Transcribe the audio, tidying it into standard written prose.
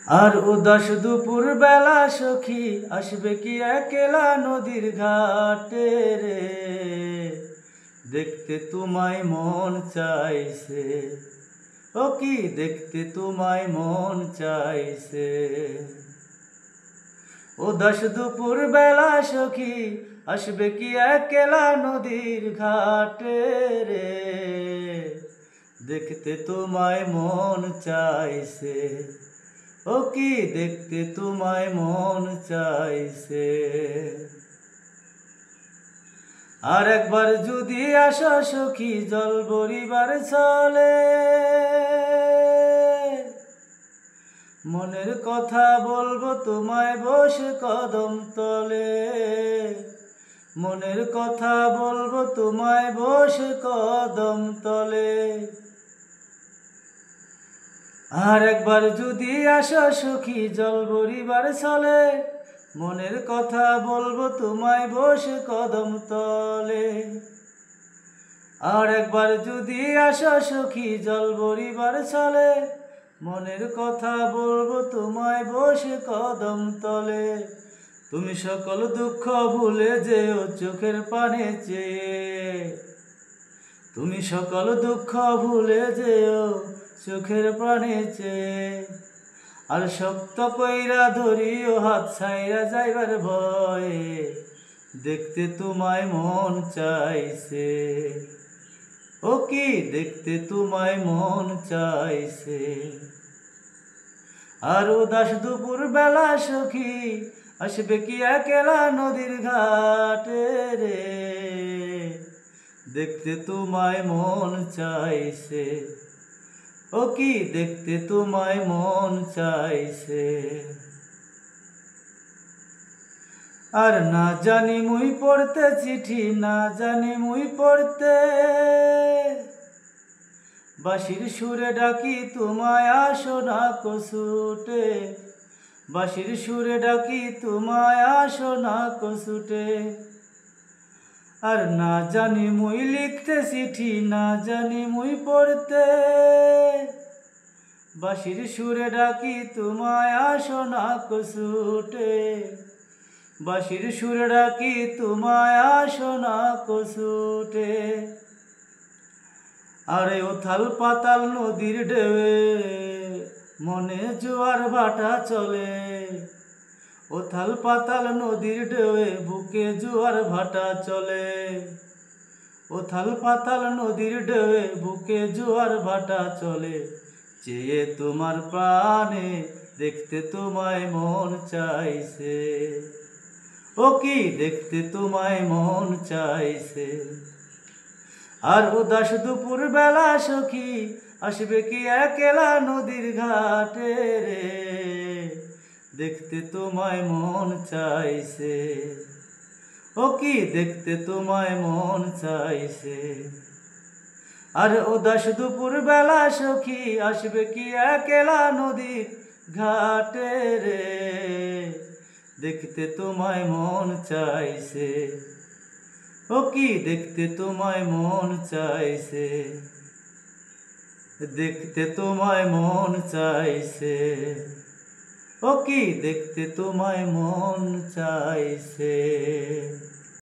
আর উদাস দুপুর বেলা সখী আসবে কি একলা নদীর ঘাটে রে, দেখতে তোমায় মন চাইছে, ও কি দেখতে তোমায় মন চাইছে। উদাস দুপুর বেলা সখী আসবে কি একলা নদীর ঘাটে রে, দেখতে তোমায় মন চাইছে, ও কি দেখতে তোমায় মন চাইছে। আর একবার যদি আসো সখী জল বরিবার চলে, মনের কথা বলবো তোমায় বসে কদম তলে, মনের কথা বলবো তোমায় বসে কদম তলে। আর একবার যদি আসো সখী জল বরিবার চলে, মনের কথা বলবো তোমায় বসে কদম তলে। আর একবার যদি আসো সখী জল বরিবার চলে, মনের কথা বলবো তোমায় বসে কদম তলে। তুমি সকল দুঃখ ভুলে যেও চোখের পানে চেয়ে, তুমি সকল দুঃখ ভুলে যেও চোখের পানে চেয়ে। আর শক্ত কইরা ধরিও হাত ছাইরা যাইবার ভয়ে, দেখতে তোমায় মন চাইছে, ও কি দেখতে তোমায় মন চাইছে। আর উদাস দুপুর বেলা সখী আসবে কি একলা নদীর ঘাটে রে, দেখতে তোমায় মন চাইছে, ও কি দেখতে তোমায় মন চাইছে। আর না জানি মুই পড়তে চিঠি, না জানি মুই পড়তে, বাঁশির সুরে ডাকি তোমায় আসো না কসুটে, বাঁশির সুরে ডাকি তোমায় আসো না কসুটে। আর না জানি মুই লিখতে চিঠি, না জানি মুই পড়তে, বাঁশির সুরে ডাকি তোমায় আসো না কসুটে, বাঁশির সুরে ডাকি তোমায় আসো না কসুটে। আরে উথাল পাতাল নদীর ঢেউয়ে মনে জোয়ার ভাটা চলে, উথাল পাতাল নদীর ঢেউয়ে বুকে জোয়ার ভাটা চলে, উথাল পাতাল নদীর ঢেউয়ে বুকে জোয়ার ভাটা চলে। চেয়ে তোমার প্রাণে দেখতে তোমায় মন চাইছে, ও কি দেখতে তোমায় মন চাইছে। আর উদাস দুপুর বেলা সখী আসবে কি একলা নদীর ঘাটে রে, দেখতে তোমায় মন চাইছে, ও কি দেখতে তোমায় মন চাইছে। আর উদাস দুপুর বেলা সখী আসবে কি একলা নদীর ঘাটে রে, দেখতে তোমায় মন চাইছে, ও কি দেখতে তোমায় মন চাইছে, দেখতে তোমায় মন চাইছে, ও কি দেখতে তোমায় মন চাইছে।